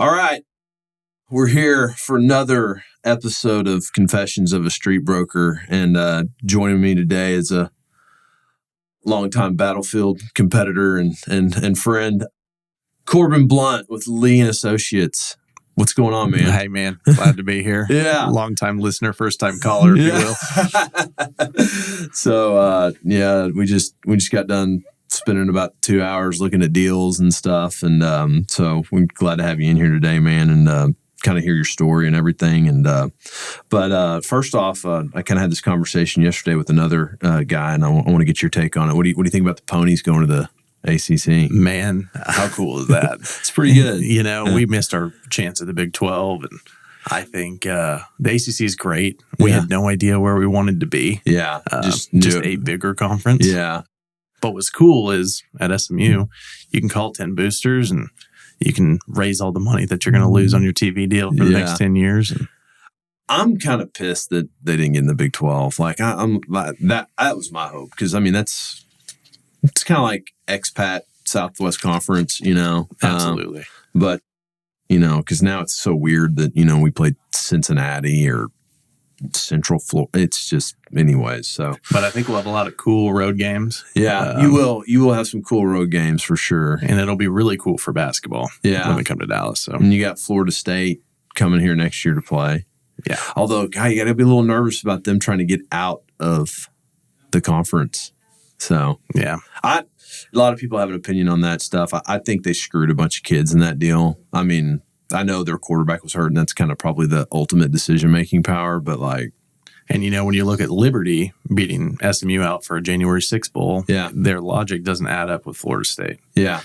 All right. We're here for another episode of Confessions of a Street Broker. And joining me today is a longtime battlefield competitor and friend, Corbin Blount with Lee & Associates. What's going on, man? Hey, man. Glad to be here. Yeah. Long-time listener, first-time caller, if you will. So, we just got done spending about 2 hours looking at deals and stuff. And so we're glad to have you in here today, man, and kind of hear your story and everything. And but first off, I kind of had this conversation yesterday with another guy, and I want to get your take on it. What do you think about the ponies going to the ACC? Man, how cool is that? It's pretty good. We missed our chance at the Big 12, and I think the ACC is great. We had no idea where we wanted to be. Yeah, just a bigger conference. Yeah. But what's cool is at SMU, you can call 10 boosters, and you can raise all the money that you're going to lose on your TV deal for the next 10 years. And I'm kind of pissed that they didn't get in the Big 12. Like that was my hope, because I mean it's kind of like expat Southwest Conference, Absolutely. But because now it's so weird that we played Cincinnati or Central Florida. It's just, anyways. So, but I think we'll have a lot of cool road games. Yeah, you will. You will have some cool road games for sure, and it'll be really cool for basketball. Yeah, when we come to Dallas. So, and you got Florida State coming here next year to play. Yeah. Although, God, you got to be a little nervous about them trying to get out of the conference. So, yeah, a lot of people have an opinion on that stuff. I think they screwed a bunch of kids in that deal. I mean, I know their quarterback was hurt, and that's kind of probably the ultimate decision-making power, but like... And, when you look at Liberty beating SMU out for a January 6th bowl, their logic doesn't add up with Florida State. Yeah.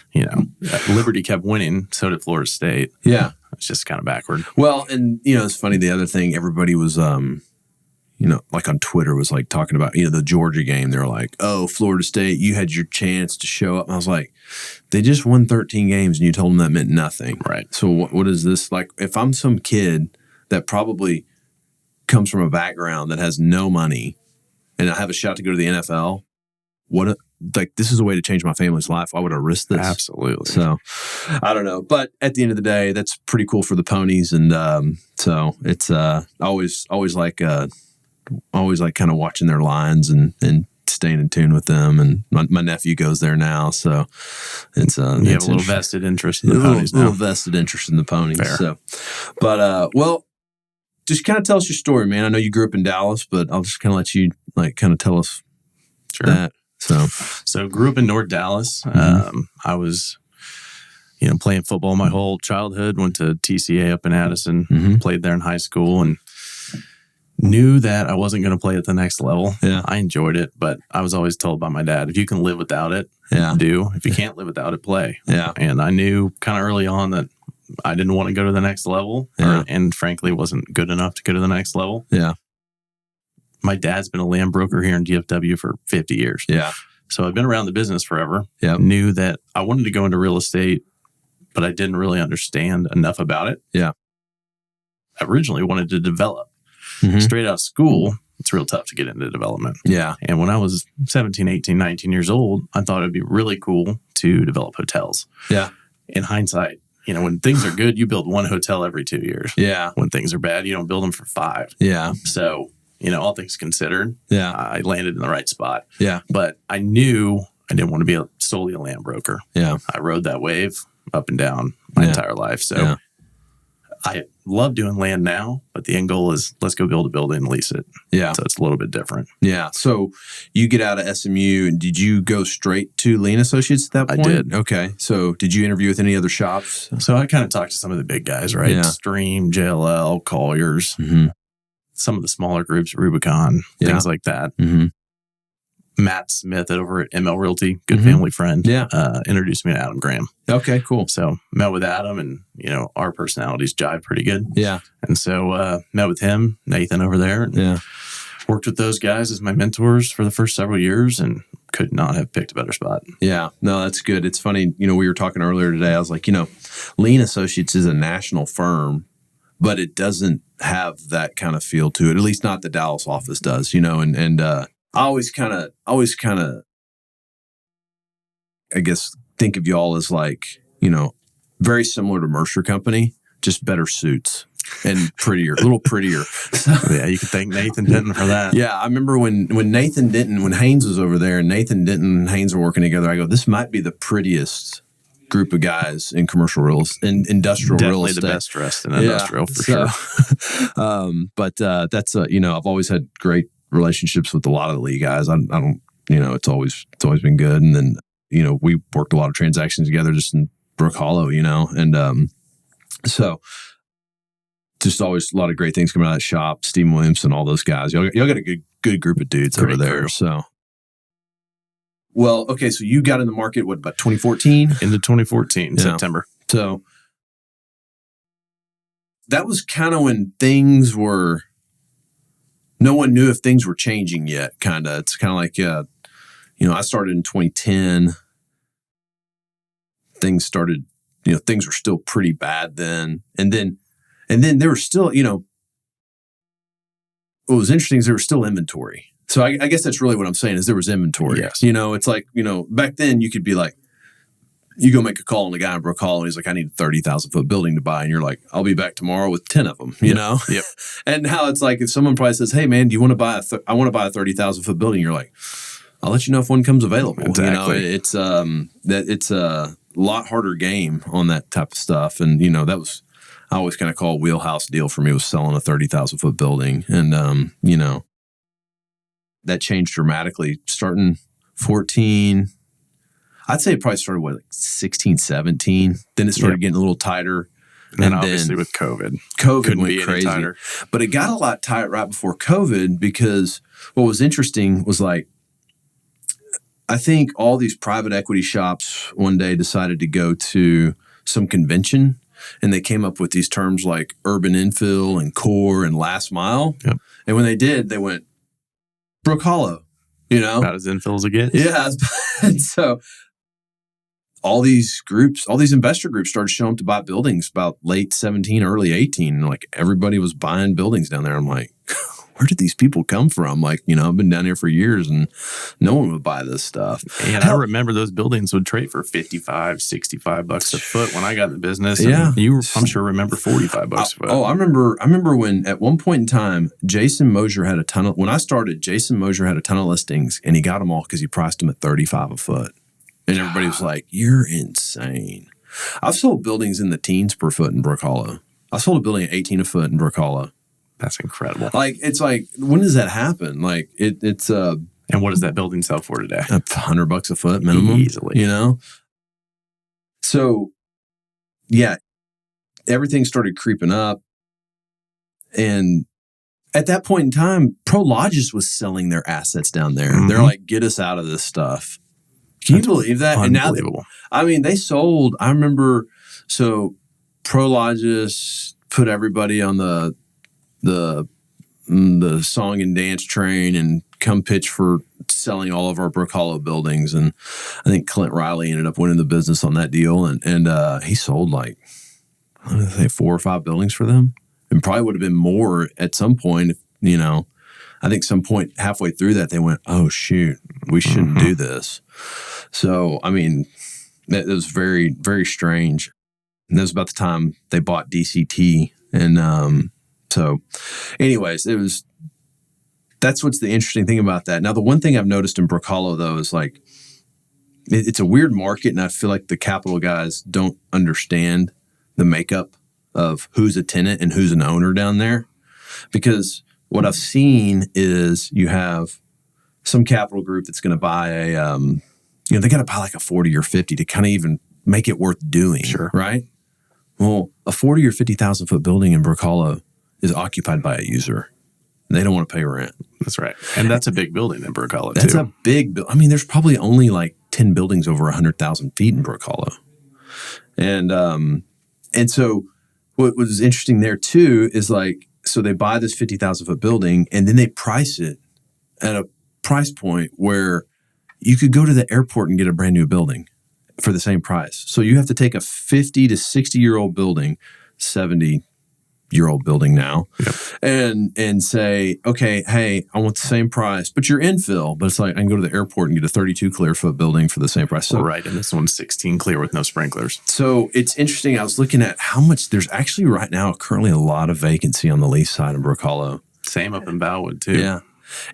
Liberty kept winning, so did Florida State. Yeah. It's just kind of backward. Well, and, it's funny, the other thing, everybody was... like on Twitter was like talking about, the Georgia game. They were like, oh, Florida State, you had your chance to show up. And I was like, they just won 13 games and you told them that meant nothing. Right. So what is this? Like, if I'm some kid that probably comes from a background that has no money and I have a shot to go to the NFL, this is a way to change my family's life. Why would I risk this? Absolutely. So I don't know. But at the end of the day, that's pretty cool for the ponies. And so it's always like kind of watching their lines and staying in tune with them. And my nephew goes there now, so it's you have a little vested interest in the ponies now. A little vested interest in the ponies. Fair. So, but just kind of tell us your story, man. I know you grew up in Dallas, but I'll just kind of let you kind of tell us that. So grew up in North Dallas. I was playing football my whole childhood. Went to TCA up in Addison. Played there in high school and knew that I wasn't going to play at the next level. Yeah. I enjoyed it, but I was always told by my dad, if you can live without it, do. If you can't live without it, play. Yeah. And I knew kind of early on that I didn't want to go to the next level, and frankly wasn't good enough to go to the next level. Yeah. My dad's been a land broker here in DFW for 50 years. Yeah. So I've been around the business forever. Yeah. Knew that I wanted to go into real estate, but I didn't really understand enough about it. Yeah. I originally wanted to develop. Straight out of school, it's real tough to get into development. Yeah. And when I was 17, 18, 19 years old, I thought it'd be really cool to develop hotels. Yeah. In hindsight, when things are good, you build one hotel every 2 years. Yeah. When things are bad, you don't build them for 5. Yeah. So, all things considered, I landed in the right spot. Yeah. But I knew I didn't want to be solely a land broker. Yeah. I rode that wave up and down my entire life. So I love doing land now, but the end goal is let's go build a building and lease it. Yeah. So it's a little bit different. Yeah. So you get out of SMU, and did you go straight to Lee & Associates at that point? I did. Okay. So did you interview with any other shops? So I kind of talked to some of the big guys, right? Yeah. Stream, JLL, Colliers, some of the smaller groups, Rubicon, things like that. Matt Smith over at ML Realty, good family friend, introduced me to Adam Graham. Okay, cool. So met with Adam, and our personalities jive pretty good. Yeah. And so met with him, Nathan over there, and worked with those guys as my mentors for the first several years, and could not have picked a better spot. Yeah, no, that's good. It's funny, we were talking earlier today. I was like, Lee & Associates is a national firm, but it doesn't have that kind of feel to it. At least not the Dallas office does, and I always kind of, I guess, think of y'all as like, very similar to Mercer Company. just better suits and prettier, a little prettier. Yeah, you can thank Nathan Denton for that. Yeah, I remember when Nathan Denton, when Haynes was over there, and Nathan Denton and Haynes were working together, I go, this might be the prettiest group of guys in commercial industrial real estate. Definitely the best dressed in industrial for sure. But that's I've always had great relationships with a lot of the Lee guys. I don't, it's always been good. And then we worked a lot of transactions together just in Brookhollow, and so just always a lot of great things coming out of that shop. Steve Williamson, all those guys. Y'all got a good group of dudes over there. Group. So. Well, okay, so you got in the market, what, about 2014? Into 2014, September. So that was kind of when things were, no one knew if things were changing yet, kind of. It's kind of like, I started in 2010. Things started, things were still pretty bad then. And then there was still, what was interesting is there was still inventory. So I guess that's really what I'm saying is there was inventory. Yes. It's like, back then you could be like, you go make a call on the guy in Brookhollow and he's like, I need a 30,000 foot building to buy. And you're like, I'll be back tomorrow with 10 of them, know? Yep. And now it's like, if someone probably says, hey man, do you want to buy I want to buy a 30,000 foot building. You're like, I'll let you know if one comes available. Exactly. It's a lot harder game on that type of stuff. And, that was, I always kind of call a wheelhouse deal for me was selling a 30,000 foot building. And, that changed dramatically starting 14. I'd say it probably started like 16, 17. Then it started getting a little tighter. And obviously with COVID went crazy. Tighter. But it got a lot tight right before COVID because what was interesting was like, I think all these private equity shops one day decided to go to some convention and they came up with these terms like urban infill and core and last mile. Yep. And when they did, they went, Brookhollow, About as infill as it gets. Yeah. And so all these investor groups started showing up to buy buildings about late 17, early 18. And like everybody was buying buildings down there. I'm like, where did these people come from? Like, I've been down here for years and no one would buy this stuff. And I remember those buildings would trade for $55, $65 a foot when I got in the business. Yeah. You, I'm sure, remember $45 a foot. Oh, I remember when at one point in time, Jason Mosier had a ton of, when I started, Jason Mosier had a ton of listings and he got them all because he priced them at $35 a foot. And everybody was like, you're insane. I've sold buildings in the teens per foot in Brookhollow. I sold a building at 18 a foot in Brookhollow. That's incredible. Like, it's like, when does that happen? Like, it's and what does that building sell for today? $100 a foot minimum. Easily. So, yeah, everything started creeping up. And at that point in time, Prologis was selling their assets down there. Mm-hmm. They're like, get us out of this stuff. Can you believe that? Unbelievable. And now, they sold, I remember, so Prologis put everybody on the song and dance train and come pitch for selling all of our Brookhollow buildings. And I think Clint Riley ended up winning the business on that deal. And he sold like, I don't know, 4 or 5 buildings for them. And probably would have been more at some point, I think some point halfway through that, they went, oh, shoot, we shouldn't do this. So, it was very, very strange. And that was about the time they bought DCT. And so anyways, that's what's the interesting thing about that. Now, the one thing I've noticed in Brookhollow, though, is like, it's a weird market. And I feel like the capital guys don't understand the makeup of who's a tenant and who's an owner down there. Because what I've seen is you have some capital group that's going to buy they got to buy like a 40 or 50 to kind of even make it worth doing. Sure. Right? Well, a 40 or 50,000 foot building in Brookhollow is occupied by a user. They don't want to pay rent. That's right. And that's a big building in Brookhollow, too. That's a big building. There's probably only like 10 buildings over 100,000 feet in Brookhollow. And so what was interesting there, too, is like, so they buy this 50,000 foot building and then they price it at a price point where you could go to the airport and get a brand new building for the same price. So you have to take a 50 to 60 year old building, 70, year-old building now, Yep. and say, okay, hey, I want the same price, but you're infill. But it's like I can go to the airport and get a 32 clear foot building for the same price. So, Right, and this one's 16 clear with no sprinklers. So it's interesting. I was looking at how much there's actually right now currently a lot of vacancy on the lease side in Brookhollow. Same up in Bellwood too. Yeah,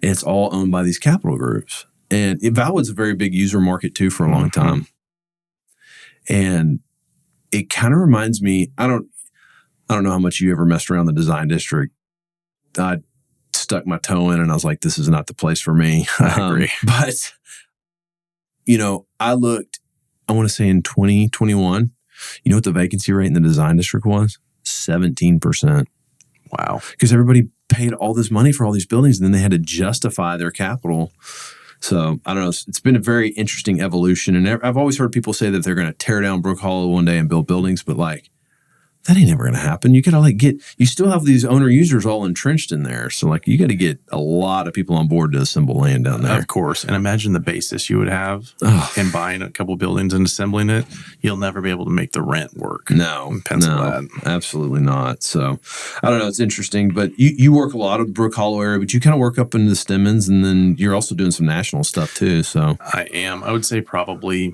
and it's all owned by these capital groups. And Bellwood's a very big user market too for a long time. And it kind of reminds me. I don't know how much you ever messed around the design district. I stuck my toe in and I was like, this is not the place for me. I agree. But, I looked, I want to say in 2021, you know what the vacancy rate in the design district was? 17%. Wow. Because everybody paid all this money for all these buildings and then they had to justify their capital. So I don't know. It's been a very interesting evolution. And I've always heard people say that they're going to tear down Brookhollow one day and build buildings, but that ain't never going to happen. You got to you still have these owner users all entrenched in there. So you got to get a lot of people on board to assemble land down there. Of course. And imagine the basis you would have in buying a couple buildings and assembling it. You'll never be able to make the rent work. No, absolutely not. So I don't know. It's interesting, but you work a lot of Brookhollow area, but you kind of work up into the Stemmons and then you're also doing some national stuff too. So I am. I would say probably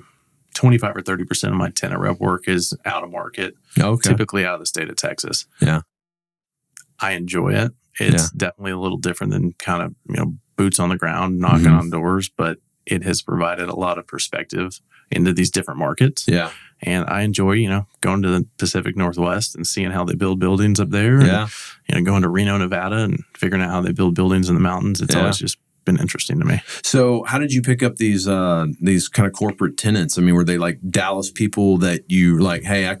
25 or 30% of my tenant rep work is out of market, typically out of the state of Texas. Yeah. I enjoy it. It's definitely a little different than kind of, boots on the ground, knocking on doors, but it has provided a lot of perspective into these different markets. Yeah. And I enjoy, going to the Pacific Northwest and seeing how they build buildings up there. Yeah. And, going to Reno, Nevada and figuring out how they build buildings in the mountains. It's always just been interesting to me. So how did you pick up these kind of corporate tenants? I mean, were they like Dallas people that you hey, I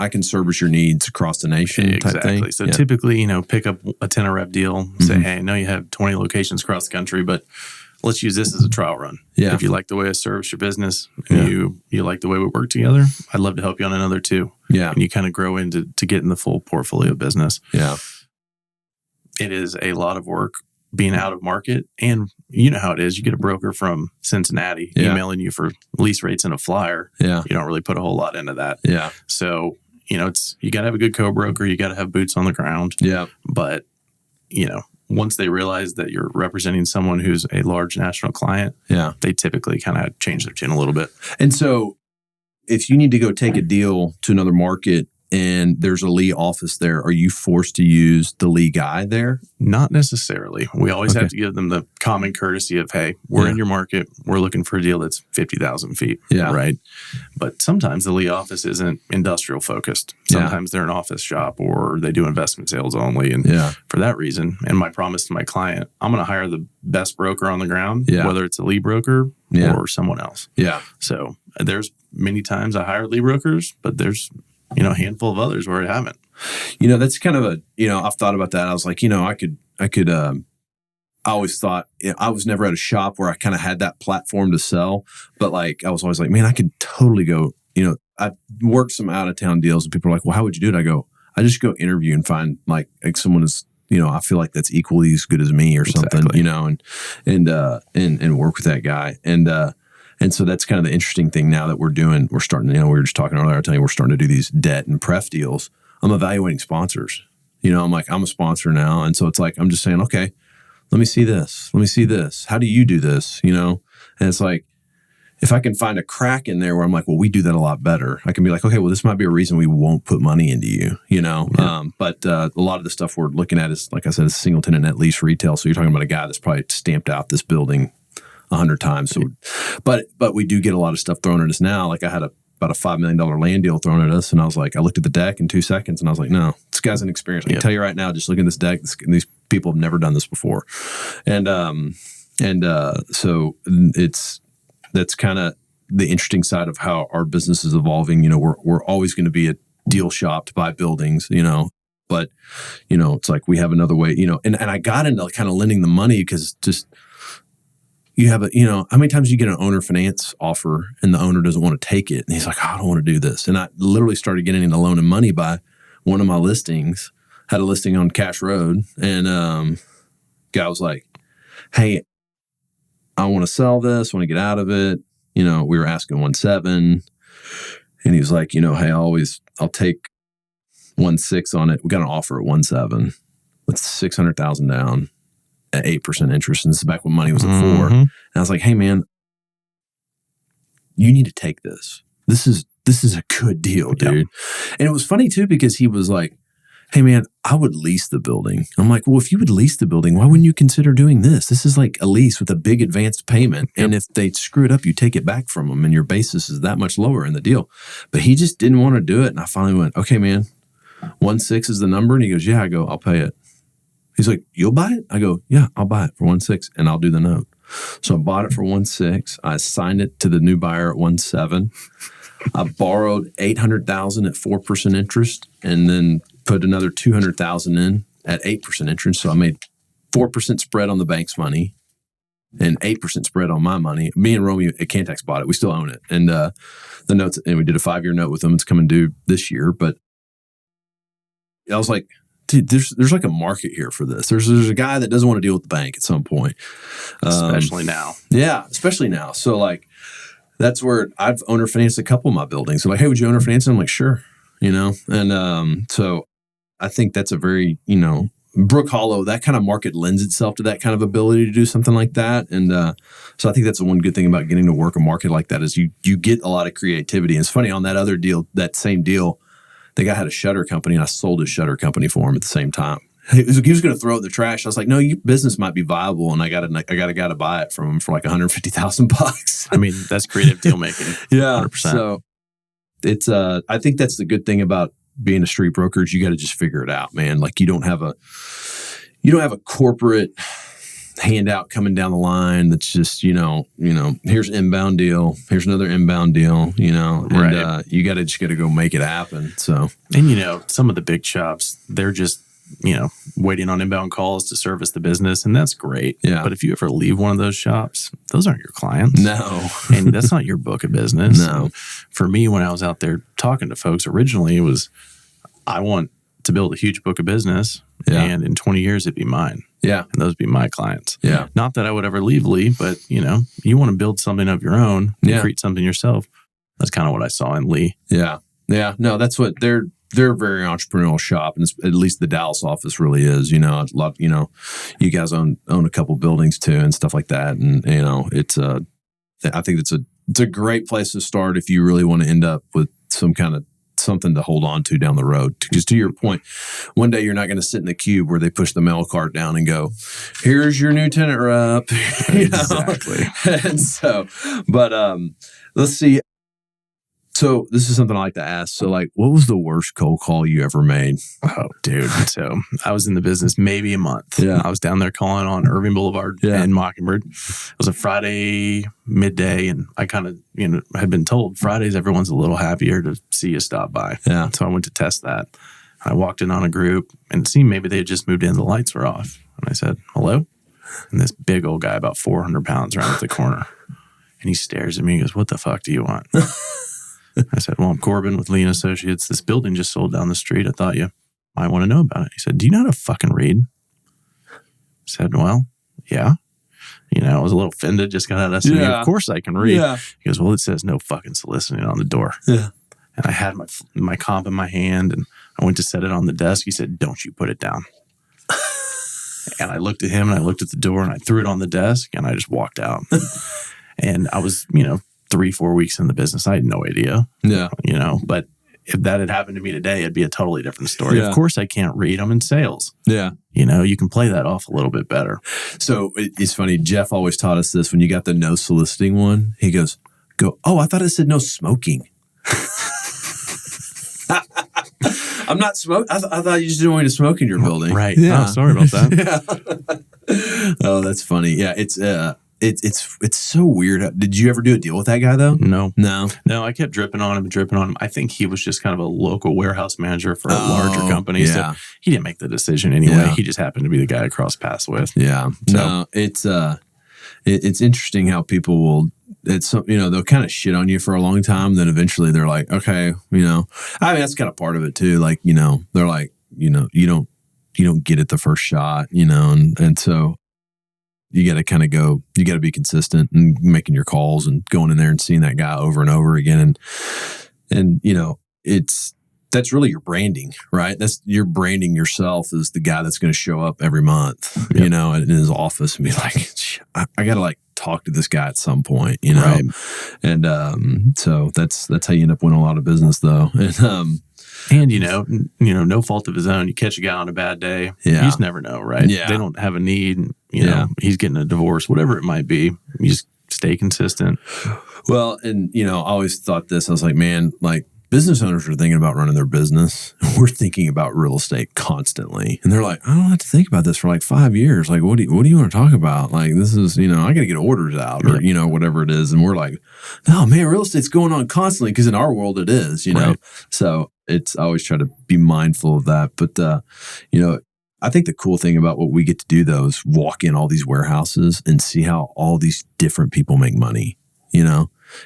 can service your needs across the nation type thing? So typically, pick up a tenant rep deal, say, hey, I know you have 20 locations across the country, but let's use this as a trial run. Yeah. If you like the way I service your business and you like the way we work together, I'd love to help you on another too. Yeah. And you kind of grow into getting the full portfolio business. Yeah. It is a lot of work being out of market. And you know how it is. You get a broker from Cincinnati emailing you for lease rates and a flyer. Yeah. You don't really put a whole lot into that. Yeah. So, you got to have a good co-broker. You got to have boots on the ground. Yeah. But, once they realize that you're representing someone who's a large national client, they typically kind of change their tune a little bit. And so if you need to go take a deal to another market, and there's a Lee office there, are you forced to use the Lee guy there? Not necessarily. We always have to give them the common courtesy of, hey, we're in your market. We're looking for a deal that's 50,000 feet. Yeah. Right. But sometimes the Lee office isn't industrial focused. Sometimes they're an office shop or they do investment sales only. And for that reason, and my promise to my client, I'm going to hire the best broker on the ground, whether it's a Lee broker or someone else. Yeah. So there's many times I hire Lee brokers, but there's a handful of others where I haven't. That's kind of I've thought about that. I was like, I always thought I was never at a shop where I kind of had that platform to sell, but I was always like, man, I could totally go, I worked some out of town deals and people are like, well, how would you do it? I go, I just go interview and find like someone is, I feel like that's equally as good as me or something, and work with that guy. And so that's kind of the interesting thing now that we're doing. We're starting, we were just talking earlier, I tell you, we're starting to do these debt and pref deals. I'm evaluating sponsors. I'm like, I'm a sponsor now. And so it's like, I'm just saying, okay, let me see this. Let me see this. How do you do this? And it's like, if I can find a crack in there where I'm like, well, we do that a lot better. I can be like, okay, well, this might be a reason we won't put money into you, But a lot of the stuff we're looking at is, like I said, is single tenant net lease retail. So you're talking about a guy that's probably stamped out this building 100 times. So, but we do get a lot of stuff thrown at us now. Like I had about a $5 million land deal thrown at us, and I was like, I looked at the deck in 2 seconds, and I was like, no, this guy's inexperienced. I can tell you right now, just looking at this deck, these people have never done this before, and so that's kind of the interesting side of how our business is evolving. We're always going to be a deal shop to buy buildings, but it's like we have another way, and I got into kind of lending the money because just. You have how many times you get an owner finance offer and the owner doesn't want to take it? And he's like, oh, I don't want to do this. And I literally started getting into loan and money by one of my listings, had a listing on Cash Road. And guy was like, hey, I want to sell this, want to get out of it. We were asking 1.7. And he was like, hey, I'll take 1.6 on it. We got an offer at 1.7 with 600,000 down at 8% interest. And this is back when money was at 4. And I was like, hey man, you need to take this. This is a good deal, dude. Yep. And it was funny too, because he was like, hey man, I would lease the building. I'm like, well, if you would lease the building, why wouldn't you consider doing this? This is like a lease with a big advanced payment. Yep. And if they screw it up, you take it back from them and your basis is that much lower in the deal. But he just didn't want to do it. And I finally went, okay, man, 1.6 is the number. And he goes, yeah. I go, I'll pay it. He's like, you'll buy it? I go, yeah, I'll buy it for 1.6 and I'll do the note. So I bought it for 1.6. I assigned it to the new buyer at 1.7. I borrowed $800,000 at 4% interest and then put another $200,000 in at 8% interest. So I made 4% spread on the bank's money and 8% spread on my money. Me and Romeo at Cantax bought it. We still own it. And the notes, and we did a 5-year note with them. It's coming due this year. But I was like, dude, there's like a market here for this. There's a guy that doesn't want to deal with the bank at some point. Especially now. Yeah, especially now. So like, that's where I've owner financed a couple of my buildings. So like, hey, would you owner finance? I'm like, sure. And so I think that's a very, Brookhollow, that kind of market lends itself to that kind of ability to do something like that. And so I think that's the one good thing about getting to work a market like that is you get a lot of creativity. And it's funny, on that other deal, that same deal, the guy had a shutter company and I sold his shutter company for him at the same time. He was going to throw it in the trash. I was like, no, your business might be viable. And I got a guy to buy it from him for like $150,000. I mean, that's creative deal making. Yeah. 100%. So it's, I think that's the good thing about being a street broker is you got to just figure it out, man. Like you don't have a corporate handout coming down the line that's just, here's inbound deal, here's another inbound deal, and right. You got to go make it happen. So, and some of the big shops, they're just, waiting on inbound calls to service the business. And that's great. Yeah. But if you ever leave one of those shops, those aren't your clients. No. And that's not your book of business. No. And for me, when I was out there talking to folks originally, it was, I want to build a huge book of business. Yeah. And in 20 years, it'd be mine. Yeah. And those would be my clients. Yeah. Not that I would ever leave Lee, but you want to build something of your own and create something yourself. That's kind of what I saw in Lee. Yeah. Yeah. No, that's what they're a very entrepreneurial shop, and at least the Dallas office really is. A lot. You guys own a couple buildings too, and stuff like that. And it's I think it's a great place to start if you really want to end up with some kind of something to hold on to down the road. Because to your point, one day you're not going to sit in the cube where they push the mail cart down and go, "Here's your new tenant rep." Exactly. And so, but let's see. So this is something I like to ask. So like, what was the worst cold call you ever made? Oh, dude. So I was in the business maybe a month. Yeah. I was down there calling on Irving Boulevard and Mockingbird. It was a Friday midday, and I kind of, had been told Fridays everyone's a little happier to see you stop by. Yeah. So I went to test that. I walked in on a group, and it seemed maybe they had just moved in. The lights were off. And I said, hello? And this big old guy, about 400 pounds, around the corner. And he stares at me and goes, what the fuck do you want? I said, well, I'm Corbin with Lee & Associates. This building just sold down the street. I thought you might want to know about it. He said, do you know how to fucking read? I said, well, yeah. I was a little offended, just got out of SMU. Of course I can read. Yeah. He goes, well, it says no fucking soliciting on the door. Yeah. And I had my comp in my hand, and I went to set it on the desk. He said, don't you put it down. And I looked at him, and I looked at the door, and I threw it on the desk, and I just walked out. And I was, 3-4 weeks in the business. I had no idea. Yeah. But if that had happened to me today, it'd be a totally different story. Yeah. Of course I can't read. I'm in sales. Yeah. You can play that off a little bit better. So it's funny. Jeff always taught us this when you got the no soliciting one. He goes, oh, I thought it said no smoking. I'm not smoking. I thought you just didn't want me to smoke in your building. Right. Yeah. Oh, sorry about that. Yeah. Oh, that's funny. Yeah. It's so weird. Did you ever do a deal with that guy though? No. No. I kept dripping on him. I think he was just kind of a local warehouse manager for a larger company. Yeah. So he didn't make the decision anyway. Yeah. He just happened to be the guy I crossed paths with. Yeah. So, no, it's interesting how people will, they'll kind of shit on you for a long time. Then eventually they're like, okay, I mean, that's kind of part of it too. Like, they're like, you don't get it the first shot, and so you got to kind of you got to be consistent and making your calls and going in there and seeing that guy over and over again. And that's really your branding, right? That's you're branding yourself as the guy that's going to show up every month, Yep. in his office and be like, I got to like talk to this guy at some point, Right. And so that's how you end up winning a lot of business, though. And no fault of his own. You catch a guy on a bad day. Yeah. You just never know, right? Yeah. They don't have a need. He's getting a divorce, whatever it might be. You just stay consistent. Well, and I always thought this. I was like, man, like business owners are thinking about running their business. We're thinking about real estate constantly, and they're like, I don't have to think about this for like 5 years. Like, what do you want to talk about? Like, this is I got to get orders out or whatever it is. And we're like, no, man, real estate's going on constantly because in our world it is. Right. So it's I always try to be mindful of that. But I think the cool thing about what we get to do, though, is walk in all these warehouses and see how all these different people make money.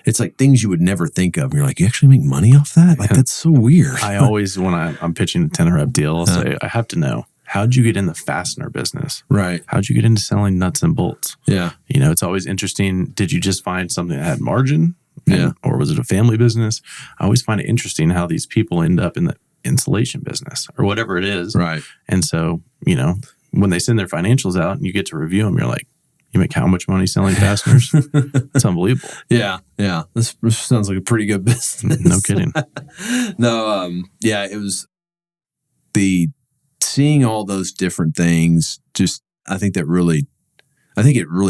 It's like things you would never think of. And you're like, you actually make money off that? Like, that's so weird. I always, when I'm pitching a tenant rep deal, I'll say, I have to know, how'd you get in the fastener business? Right. How'd you get into selling nuts and bolts? Yeah. It's always interesting. Did you just find something that had margin? Yeah. Or was it a family business? I always find it interesting how these people end up in the insulation business or whatever it is. Right. And so, when they send their financials out and you get to review them, you're like, you make how much money selling fasteners? It's unbelievable. Yeah. Yeah. This sounds like a pretty good business. No kidding. No. Yeah. It was seeing all those different things. Just, I think it really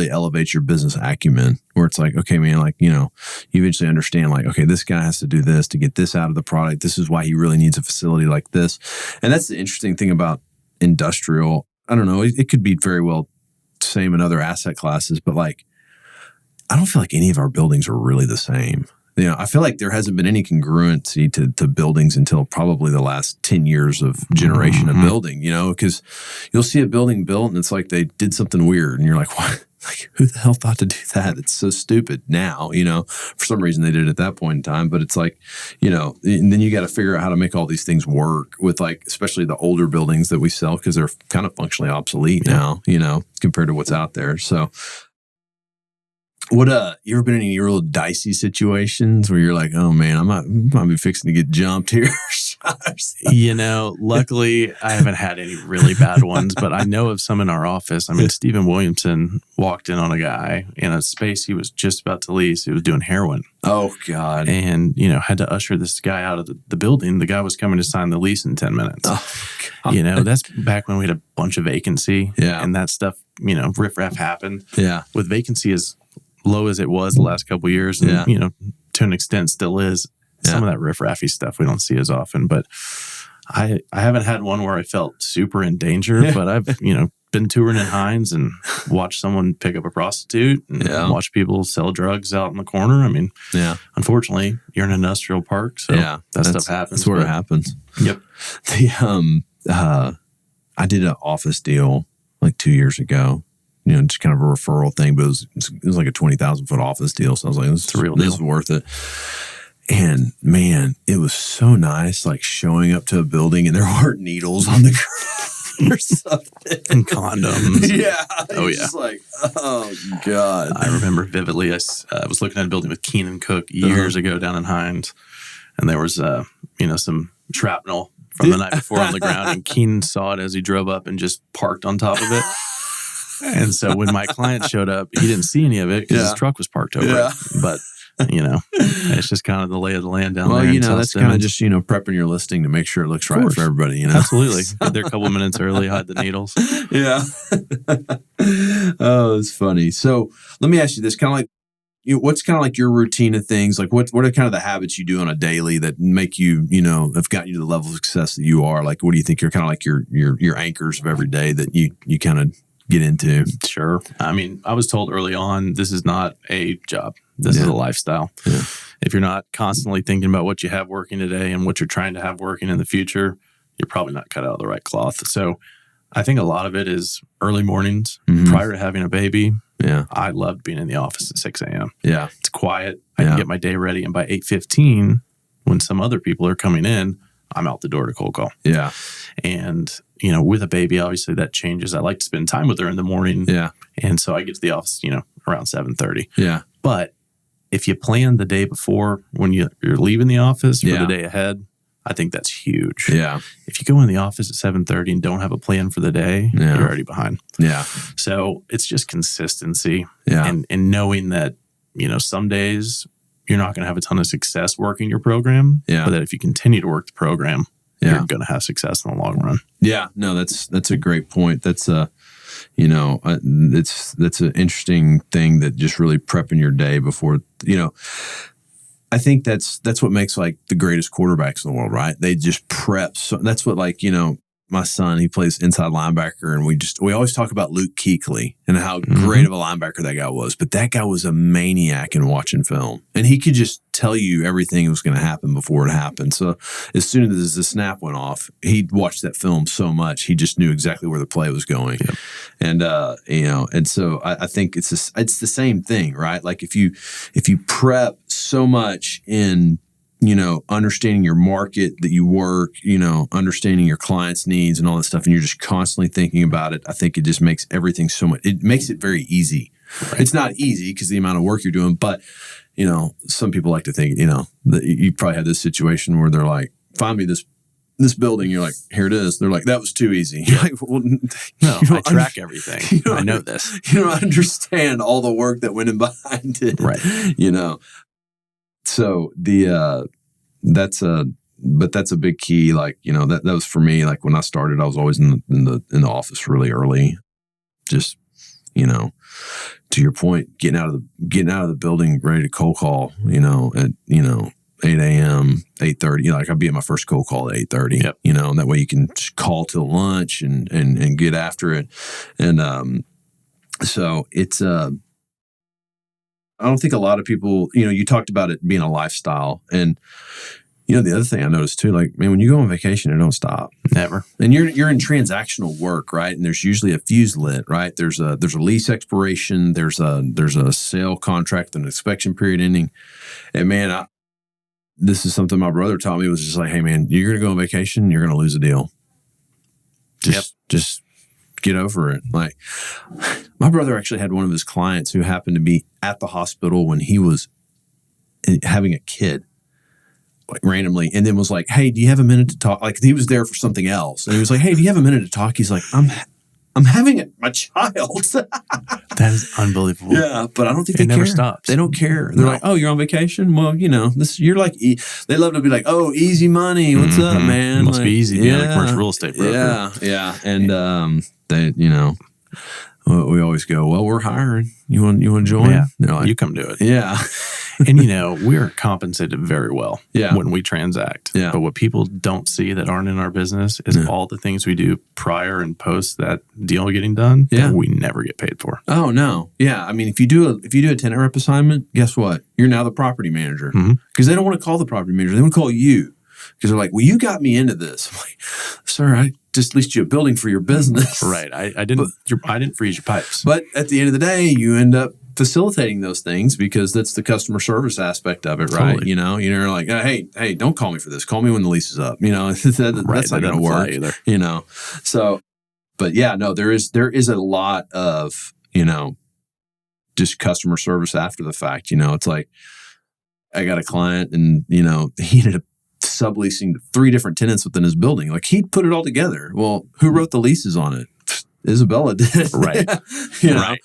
elevates your business acumen where it's like, okay, man, like, you eventually understand like, okay, this guy has to do this to get this out of the product. This is why he really needs a facility like this. And that's the interesting thing about industrial. I don't know. It could be very well same in other asset classes, but like, I don't feel like any of our buildings are really the same. I feel like there hasn't been any congruency to buildings until probably the last 10 years of generation of building, because you'll see a building built and it's like they did something weird and you're like, what? Like, who the hell thought to do that? It's so stupid now, for some reason they did it at that point in time, but it's like, and then you got to figure out how to make all these things work with like, especially the older buildings that we sell because they're kind of functionally obsolete now, compared to what's out there. So what, you ever been in any real dicey situations where you're like, oh man, I might be fixing to get jumped here? Luckily I haven't had any really bad ones, but I know of some in our office. I mean, Stephen Williamson walked in on a guy in a space he was just about to lease. He was doing heroin. Oh God. And, had to usher this guy out of the building. The guy was coming to sign the lease in 10 minutes. Oh, God. That's back when we had a bunch of vacancy. Yeah. And that stuff, riffraff happened. Yeah. With vacancy as low as it was the last couple of years, and, to an extent still is. Some of that riff-raffy stuff we don't see as often, but I haven't had one where I felt super in danger, but I've, been touring in Hines and watched someone pick up a prostitute and watch people sell drugs out in the corner. I mean, unfortunately, you're in an industrial park, so that stuff happens. That's where it happens. Yep. I did an office deal like 2 years ago. Just kind of a referral thing, but it was like a 20,000 foot office deal. So I was like, this is worth it. And man, it was so nice, like showing up to a building and there weren't needles on the ground or something. And condoms. Yeah. Oh, yeah. Just like, oh, God. I remember vividly, I was looking at a building with Keenan Cook years ago down in Hines, and there was, some shrapnel from the night before on the ground, and Keenan saw it as he drove up and just parked on top of it. And so when my client showed up, he didn't see any of it because his truck was parked over it. But, it's just kind of the lay of the land down there. Well, that's kind of just, prepping your listing to make sure it looks right for everybody, Absolutely. Get there a couple minutes early, hide the needles. Yeah. Oh, it's funny. So let me ask you this, kind of like, what's kind of like your routine of things? Like what are kind of the habits you do on a daily that make you, have gotten you to the level of success that you are? Like, what do you think are kind of like your anchors of every day that you kind of get into? Sure. I mean, I was told early on, this is not a job. This is a lifestyle. Yeah. If you're not constantly thinking about what you have working today and what you're trying to have working in the future, you're probably not cut out of the right cloth. So I think a lot of it is early mornings prior to having a baby. Yeah. I loved being in the office at 6 a.m. Yeah. It's quiet. I can get my day ready. And by 8:15, when some other people are coming in, I'm out the door to cold call. Yeah. And, with a baby, obviously that changes. I like to spend time with her in the morning. Yeah. And so I get to the office, around 7:30. Yeah. But if you plan the day before when you're leaving the office for the day ahead, I think that's huge. Yeah. If you go in the office at 7:30 and don't have a plan for the day, you're already behind. Yeah. So it's just consistency Yeah. and knowing that, some days you're not going to have a ton of success working your program, but that if you continue to work the program, you're going to have success in the long run. Yeah. No, that's a great point. That's that's an interesting thing, that just really prepping your day before, I think that's what makes like the greatest quarterbacks in the world, right? They just prep. So that's what, like, my son, he plays inside linebacker, and we always talk about Luke Kuechly and how great of a linebacker that guy was. But that guy was a maniac in watching film, and he could just tell you everything that was going to happen before it happened. So as soon as the snap went off, he'd watched that film so much, he just knew exactly where the play was going. Yep. And and so I think it's the same thing, right? Like if you prep so much in understanding your market that you work, understanding your clients' needs and all that stuff, and you're just constantly thinking about it, I think it just makes everything it makes it very easy. Right. It's not easy because the amount of work you're doing, but, some people like to think, that you probably have this situation where they're like, find me this building. You're like, here it is. They're like, that was too easy. You're like, well, no, I track everything. I know this. You don't understand all the work that went in behind it. Right. So that's a big key. Like, that was for me. Like when I started, I was always in the office really early. Just, to your point, getting out of the building, ready to cold call, at 8 a.m., 8:30. Like I'd be at my first cold call at 8:30. Yep. And that way you can just call till lunch and get after it. And so it's I don't think a lot of people, you talked about it being a lifestyle. And, the other thing I noticed too, like, man, when you go on vacation, it don't stop. Never. And you're in transactional work, right? And there's usually a fuse lit, right? There's a lease expiration. There's a sale contract, an inspection period ending. And man, this is something my brother taught me, was just like, hey man, you're going to go on vacation, you're going to lose a deal. Just get over it. Like my brother actually had one of his clients who happened to be at the hospital when he was having a kid, like randomly, and then was like, hey, do you have a minute to talk? Like he was there for something else. And he was like, hey, do you have a minute to talk? He's like, I'm having my child. That is unbelievable. Yeah, but I don't think they never care. Stops. They don't care. They're like, oh, you're on vacation? Well, you're like, they love to be like, oh, easy money. What's up, man? Must be easy being a commercial real estate broker. Yeah. And they, we always go, well, we're hiring. You want to join? Yeah, like, you come do it. Yeah. And, we're compensated very well when we transact. Yeah. But what people don't see that aren't in our business is all the things we do prior and post that deal getting done that we never get paid for. Oh, no. Yeah. I mean, if you do a tenant rep assignment, guess what? You're now the property manager. Because they don't want to call the property manager. They want to call you. Because they're like, well, you got me into this. I'm like, sir, I just leased you a building for your business. Right. I didn't freeze your pipes. But at the end of the day, you end up facilitating those things because that's the customer service aspect of it, right? Totally. You're like, hey, don't call me for this. Call me when the lease is up. That's not going to work either. So, but yeah, no, there is a lot of, just customer service after the fact. It's like, I got a client and, he ended up subleasing 3 different tenants within his building. Like he put it all together. Well, who wrote the leases on it? Isabella did. Right. Right.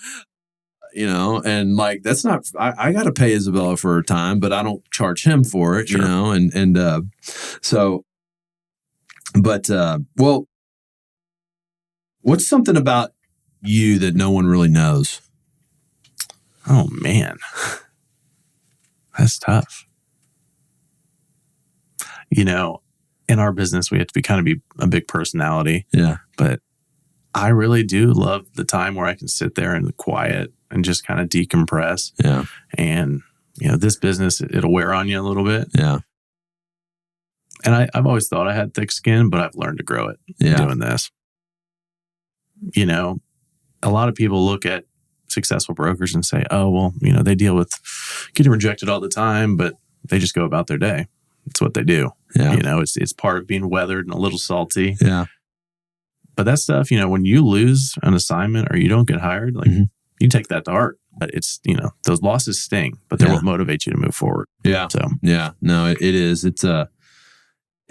And like, that's not, I got to pay Isabella for her time, but I don't charge him for it, sure. So, but, well, what's something about you that no one really knows? Oh man, that's tough. In our business, we have to be a big personality. Yeah. But I really do love the time where I can sit there in the quiet and just kind of decompress. Yeah. And, this business, it'll wear on you a little bit. Yeah. And I've always thought I had thick skin, but I've learned to grow it doing this. A lot of people look at successful brokers and say, oh, well, they deal with getting rejected all the time, but they just go about their day. It's what they do. Yeah. It's part of being weathered and a little salty. Yeah. But that stuff, when you lose an assignment or you don't get hired, like you take that to heart. But it's, those losses sting, but they're what motivate you to move forward. Yeah. So, yeah, no, it is. It's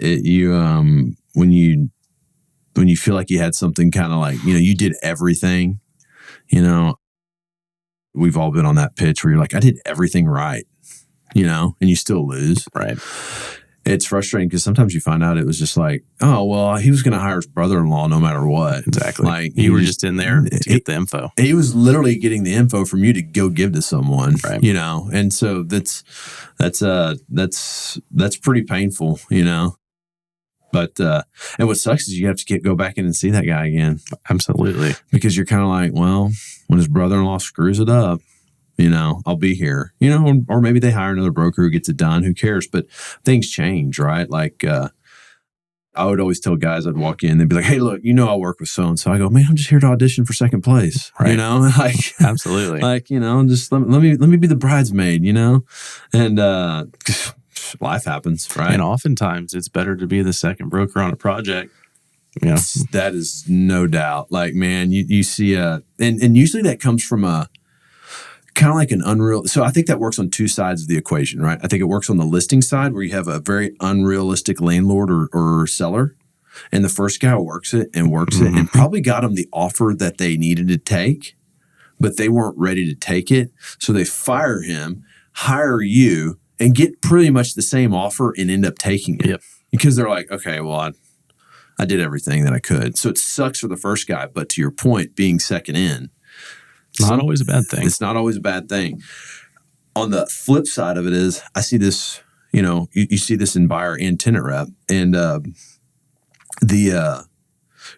when you feel like you had something kind of like, you did everything, we've all been on that pitch where you're like, I did everything right, and you still lose. Right. It's frustrating because sometimes you find out it was just like, oh, well, he was going to hire his brother-in-law no matter what. Exactly. Like you were just in there to get the info. He was literally getting the info from you to go give to someone, right. And so that's pretty painful, But and what sucks is you have to go back in and see that guy again. Absolutely. Because you're kind of like, well, when his brother-in-law screws it up, I'll be here, or maybe they hire another broker who gets it done. Who cares? But things change, right? Like I would always tell guys, I'd walk in, they'd be like, hey, look, I work with so-and-so. I go, man, I'm just here to audition for second place, right. Like, absolutely. Like, just let me be the bridesmaid, and life happens, right? And oftentimes it's better to be the second broker on a project. That is no doubt. Like, man, you see and usually that comes from a kind of like an unreal. So I think that works on two sides of the equation, right? I think it works on the listing side where you have a very unrealistic landlord or seller. And the first guy works it and probably got them the offer that they needed to take, but they weren't ready to take it. So they fire him, hire you, and get pretty much the same offer and end up taking it. Yep. Because they're like, okay, well, I did everything that I could. So it sucks for the first guy. But to your point, being second in, not always a bad thing. It's not always a bad thing. On the flip side of it is, I see this, you see this in buyer and tenant rep. And the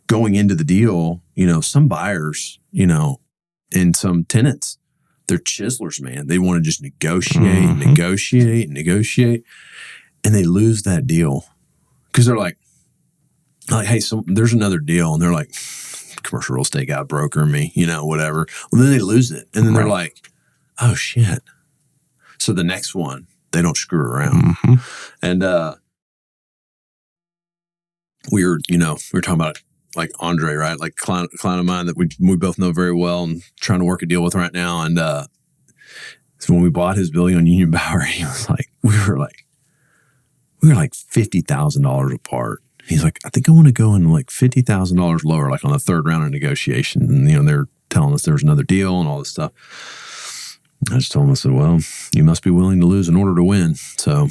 going into the deal, some buyers, and some tenants, they're chiselers, man. They want to just negotiate, and they lose that deal because they're like, hey, there's another deal, and they're like, commercial real estate guy broker me, whatever. Well, then they lose it, and then they're like, oh shit. So the next one, they don't screw around. And we were talking about like Andre, right? Like client of mine that we both know very well and trying to work a deal with right now. And so when we bought his building on Union Bower, he was like, we were like $50,000 apart. He's like, I think I want to go in like $50,000 lower, like on the third round of negotiations. And, they're telling us there was another deal and all this stuff. I just told him, I said, well, you must be willing to lose in order to win. So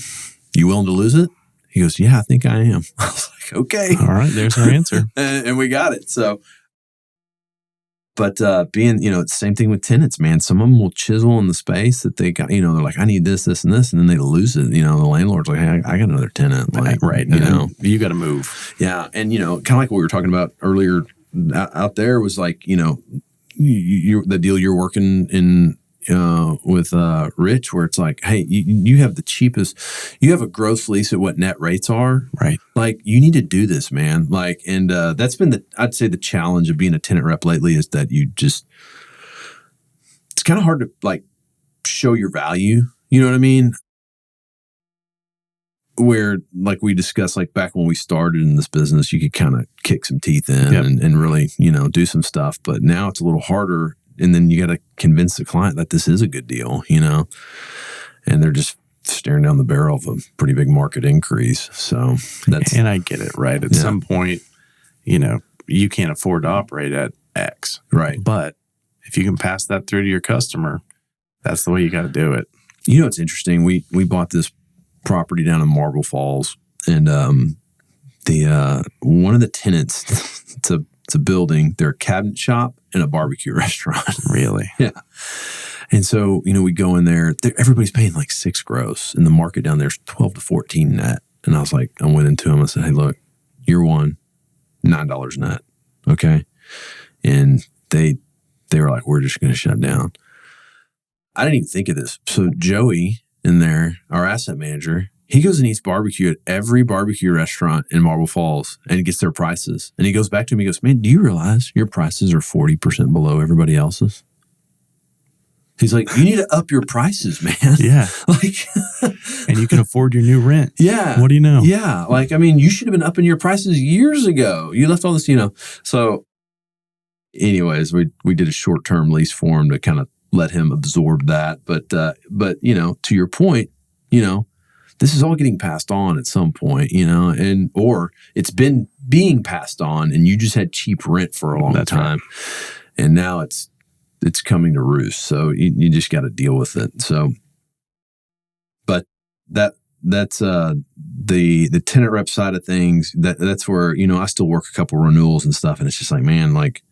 you willing to lose it? He goes, yeah, I think I am. I was like, okay. All right, there's our answer. and we got it. So, but being, it's the same thing with tenants, man. Some of them will chisel in the space that they got, they're like, I need this, this, and this. And then they lose it. The landlord's like, hey, I got another tenant. Like, right. You got to move. Yeah. And, kind of like what we were talking about earlier out there was like, the deal you're working in, with Rich, where it's like, hey, you have the cheapest, you have a gross lease at what net rates are, right? Like, you need to do this, man. Like, and that's been I'd say the challenge of being a tenant rep lately is that it's kind of hard to like show your value. You know what I mean? Where like we discussed, like back when we started in this business, you could kind of kick some teeth in and really, do some stuff. But now it's a little harder. And then you got to convince the client that this is a good deal, and they're just staring down the barrel of a pretty big market increase. So and I get it, right? At some point, you can't afford to operate at X. Right. But if you can pass that through to your customer, that's the way you got to do it. It's interesting. We bought this property down in Marble Falls, and the one of the tenants, it's a building, they're a cabinet shop and a barbecue restaurant. Really? Yeah. And so, we go in there, everybody's paying like 6 gross, and the market down there is 12 to 14 net. And I went into him, I said, hey, look, year one, $9 net. Okay. And they were like, we're just going to shut down. I didn't even think of this. So Joey in there, our asset manager, he goes and eats barbecue at every barbecue restaurant in Marble Falls and gets their prices. And he goes back to me, he goes, man, do you realize your prices are 40% below everybody else's? He's like, you need to up your prices, man. Yeah. Like, and you can afford your new rent. Yeah. What do you know? Yeah. Like, you should have been upping your prices years ago. You left all this, So anyways, we did a short-term lease for him to kind of let him absorb that. But to your point, this is all getting passed on at some point, and or it's been being passed on, and you just had cheap rent for a long time, and now it's coming to roost. So you just got to deal with it. So, but that's the tenant rep side of things. That's where I still work a couple renewals and stuff, and it's just like, man, like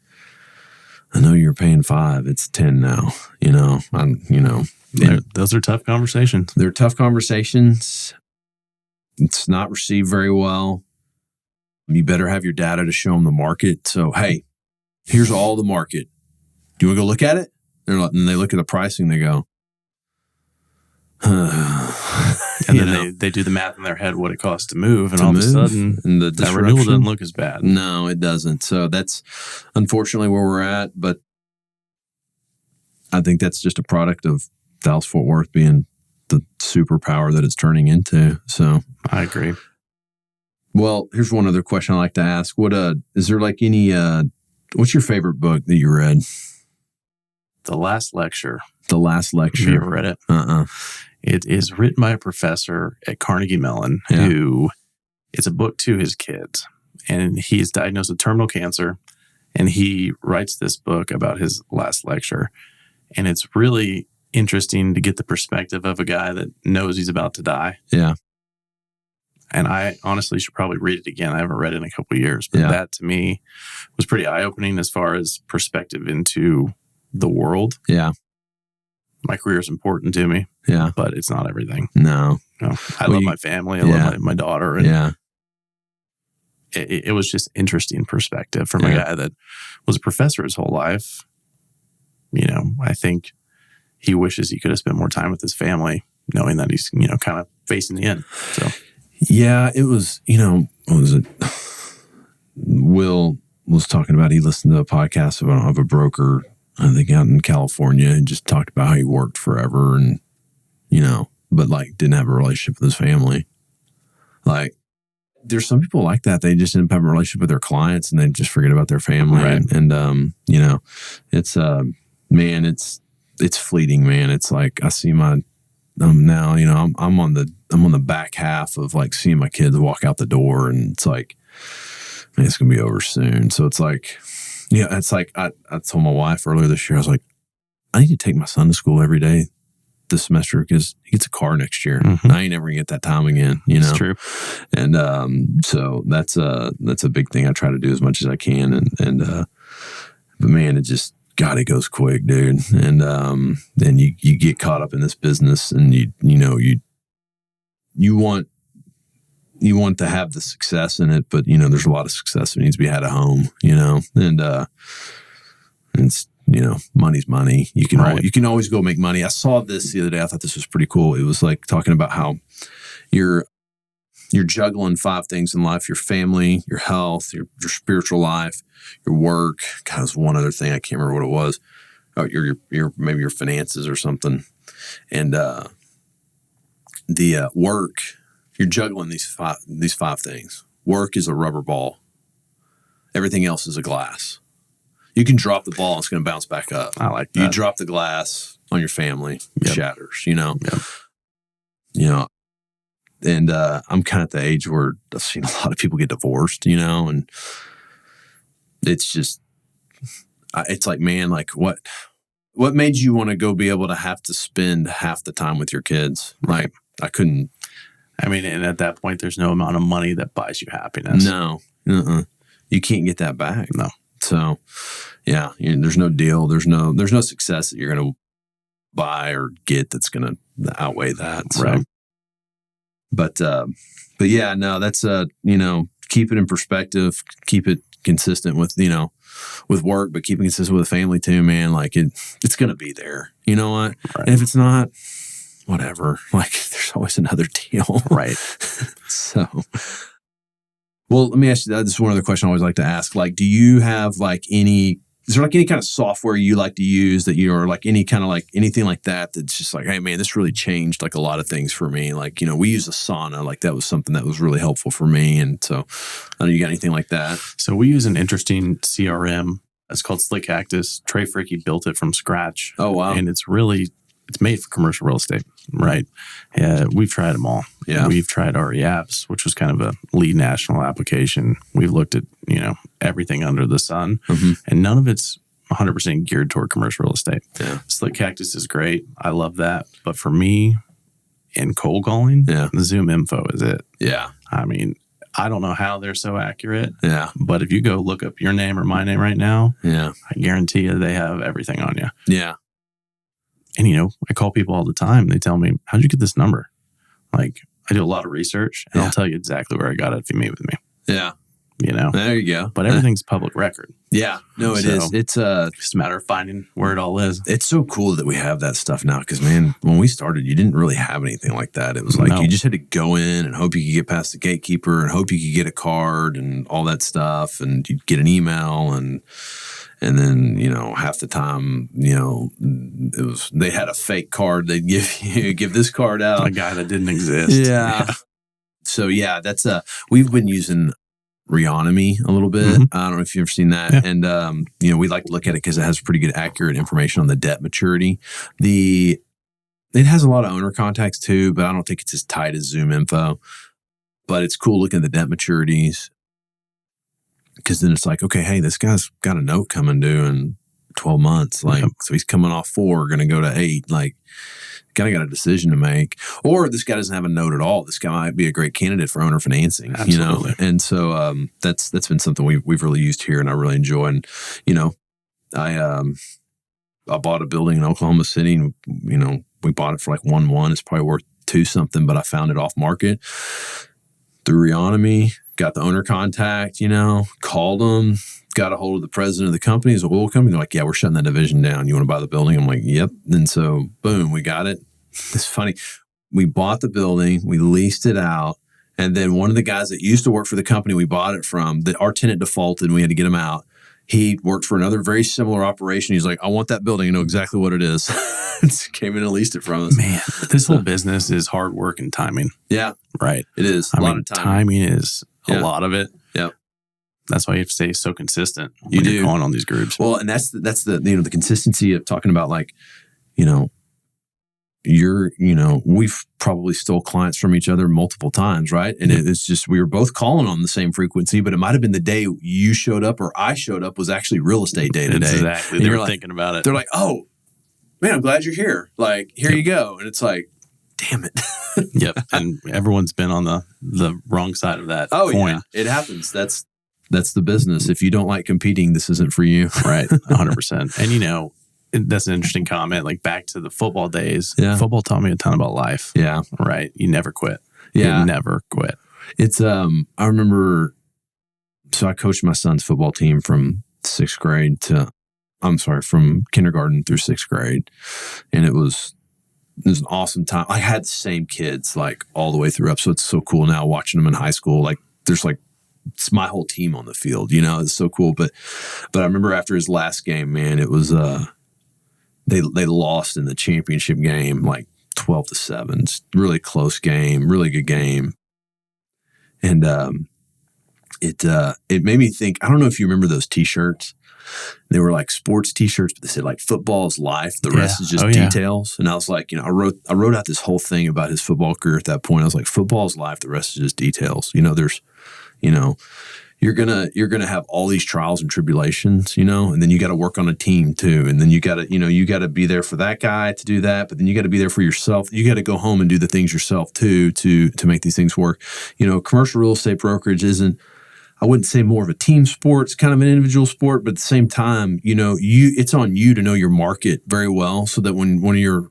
I know you're paying 5, it's 10 now. Those are tough conversations. They're tough conversations. It's not received very well. You better have your data to show them the market. So, hey, here's all the market. Do you want to go look at it? And they look at the pricing. They go, and then they do the math in their head what it costs to move, and all of a sudden, and that renewal doesn't look as bad. No, it doesn't. So that's unfortunately where we're at. But I think that's just a product of Dallas-Fort Worth being the superpower that it's turning into. So I agree. Well, here's one other question I like to ask. What is there like any what's your favorite book that you read? The Last Lecture. The Last Lecture. Have you ever read it? It is written by a professor at Carnegie Mellon who it's a book to his kids, and he's diagnosed with terminal cancer, and he writes this book about his last lecture. And it's really interesting to get the perspective of a guy that knows he's about to die. Yeah. And I honestly should probably read it again. I haven't read it in a couple of years, but that to me was pretty eye-opening as far as perspective into the world. Yeah. My career is important to me. Yeah. But it's not everything. No. I love my family. I love my daughter. And it was just interesting perspective from a guy that was a professor his whole life. I think he wishes he could have spent more time with his family, knowing that he's, kind of facing the end. So, yeah, it was, what was it? Will was talking about, he listened to a podcast of a broker, I think out in California, and just talked about how he worked forever and, but like didn't have a relationship with his family. Like, there's some people like that. They just end up having a relationship with their clients and they just forget about their family. Right. And it's, man, it's fleeting, man. It's like, I see my, now, I'm on the back half of like seeing my kids walk out the door, and it's like, man, it's going to be over soon. So it's like, it's like, I told my wife earlier this year, I was like, I need to take my son to school every day this semester because he gets a car next year. Mm-hmm. I ain't ever gonna get that time again, It's true. And so that's a big thing I try to do as much as I can. And but man, it just, God, it goes quick, dude. And then you get caught up in this business, and you want to have the success in it, but there's a lot of success that needs to be had at home, and it's, money's money. You can always go make money. I saw this the other day. I thought this was pretty cool. It was like talking about how you're juggling 5 things in life: your family, your health, your spiritual life, your work. God, there's one other thing. I can't remember what it was. Oh, your maybe your finances or something. And the work, you're juggling these five things. Work is a rubber ball. Everything else is a glass. You can drop the ball and it's going to bounce back up. I like that. You drop the glass on your family, it shatters, Yep. And I'm kind of at the age where I've seen a lot of people get divorced, and it's just, it's like, man, like what made you want to go be able to have to spend half the time with your kids? Like, I couldn't. I mean, and at that point, there's no amount of money that buys you happiness. No. You can't get that back. No. So, yeah, there's no deal. There's no success that you're going to buy or get that's going to outweigh that. So. Right. But yeah, no, that's, keep it in perspective, keep it consistent with, with work, but keep it consistent with the family too, man. Like it's going to be there. You know what? Right. And if it's not, whatever, like there's always another deal. Right. So, well, let me ask you that. This is one other question I always like to ask. Like, do you have is there like any kind of software you like to use that or like any kind of like anything like that that's just like, hey man, this really changed like a lot of things for me. Like, we use Asana, like that was something that was really helpful for me. And so I don't know, you got anything like that? So we use an interesting CRM. It's called Slick Cactus. Trey Fricky built it from scratch. Oh, wow. And it's it's made for commercial real estate, right? Yeah, we've tried them all. Yeah. We've tried RE Apps, which was kind of a lead national application. We've looked at, everything under the sun, and none of it's 100% geared toward commercial real estate. Yeah. Slick Cactus is great. I love that. But for me, in cold calling, the Zoom info is it. Yeah. I mean, I don't know how they're so accurate. Yeah. But if you go look up your name or my name right now, I guarantee you they have everything on you. Yeah. And, I call people all the time. They tell me, how'd you get this number? Like, I do a lot of research, and I'll tell you exactly where I got it if you meet with me. Yeah. There you go. But everything's public record. Yeah. No, it is. It's just a matter of finding where it all is. It's so cool that we have that stuff now because, man, when we started, you didn't really have anything like that. It was like you just had to go in and hope you could get past the gatekeeper and hope you could get a card and all that stuff, and you'd get an email and then, half the time, it was they had a fake card they'd give this card out. A guy that didn't exist. Yeah. So, that's we've been using Reonomy a little bit. I don't know if you've ever seen that. Yeah. And, we like to look at it because it has pretty good, accurate information on the debt maturity. It has a lot of owner contacts too, but I don't think it's as tight as Zoom info. But it's cool looking at the debt maturities because then it's like, okay, hey, this guy's got a note coming due in 12 months. So he's coming off 4, going to go to 8. Like, kind of got a decision to make. Or this guy doesn't have a note at all. This guy might be a great candidate for owner financing. Absolutely. And so that's been something we've really used here, and I really enjoy. And I bought a building in Oklahoma City, and we bought it for like 1.1. It's probably worth 2 something, but I found it off market through Reonomy. Got the owner contact. Called them. Got a hold of the president of the company, his oil company. They're like, yeah, we're shutting that division down. You want to buy the building? I'm like, yep. And so, boom, we got it. It's funny. We bought the building, we leased it out, and then one of the guys that used to work for the company we bought it from, our tenant defaulted, and we had to get him out. He worked for another very similar operation. He's like, I want that building. I know exactly what it is. Came in and leased it from us. Man, this whole business is hard work and timing. Yeah. Right. It is. A lot of timing is a lot of it. Yep. That's why you have to stay so consistent when you're calling on these groups. Well, and that's the the consistency of talking about, like, we've probably stole clients from each other multiple times, right? And it's just we were both calling on the same frequency, but it might have been the day you showed up or I showed up was actually real estate day today. Exactly. And they were thinking about it. They're like, oh, man, I'm glad you're here. Like, here you go. And it's like, damn it. Yep. And everyone's been on the wrong side of that coin. Yeah. It happens. That's the business. If you don't like competing, this isn't for you. Right. 100%. And that's an interesting comment. Like, back to the football days. Yeah. Football taught me a ton about life. Yeah. Right. You never quit. Yeah. You never quit. It's, I remember, so I coached my son's football team from from kindergarten through 6th grade. And it was an awesome time. I had the same kids like all the way through up. So it's so cool now watching them in high school. Like, there's like, it's my whole team on the field, it's so cool. But I remember after his last game, man, it was, they lost in the championship game, like 12-7. It's really close game, really good game. And, it made me think, I don't know if you remember those t-shirts. They were like sports t-shirts, but they said like football is life. The rest is just details. And I was like, I wrote out this whole thing about his football career at that point. I was like, football is life. The rest is just details. There's, you're gonna have all these trials and tribulations, and then you got to work on a team too, and then you got to be there for that guy to do that, but then you got to be there for yourself. You got to go home and do the things yourself too to make these things work. Commercial real estate brokerage isn't, I wouldn't say more of a team sport. It's kind of an individual sport, but at the same time, it's on you to know your market very well, so that when one of your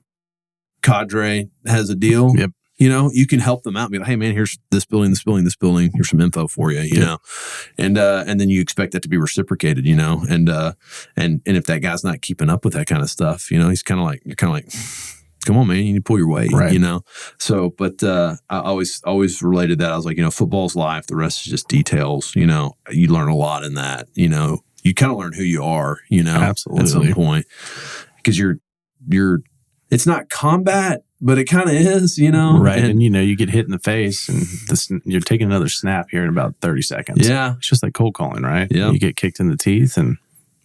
cadre has a deal. Yep. You can help them out and be like, hey, man, here's this building. Here's some info for you, you know? And then you expect that to be reciprocated, and if that guy's not keeping up with that kind of stuff, he's kind of like, you're kind of like, come on, man, you need to pull your weight, right. So, but I always related that. I was like, football's life. The rest is just details. You learn a lot in that, you kind of learn who you are, Absolutely. At some point, because you're, it's not combat, but it kind of is, Right. And you get hit in the face and you're taking another snap here in about 30 seconds. Yeah. It's just like cold calling, right? Yeah. You get kicked in the teeth and,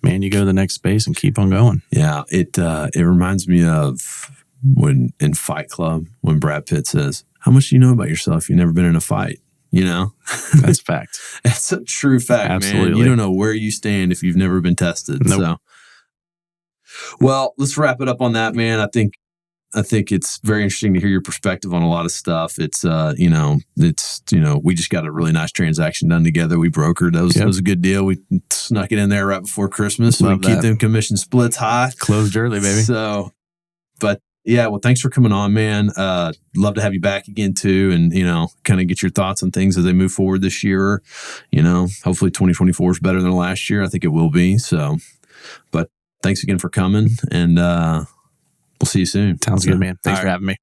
man, you go to the next space and keep on going. Yeah. It reminds me of when in Fight Club, when Brad Pitt says, "How much do you know about yourself? You've never been in a fight." That's a fact. That's a true fact, Absolutely. man. You don't know where you stand if you've never been tested. Nope. So, well, let's wrap it up on that, man. I think it's very interesting to hear your perspective on a lot of stuff. It's, we just got a really nice transaction done together. We brokered. That was a good deal. We snuck it in there right before Christmas. So we keep them commission splits high. Closed early, baby. So, but yeah, well, thanks for coming on, man. Love to have you back again too. And, kind of get your thoughts on things as they move forward this year. Hopefully 2024 is better than last year. I think it will be. So, but thanks again for coming, and, we'll see you soon. Sounds good, man. Thanks for having me.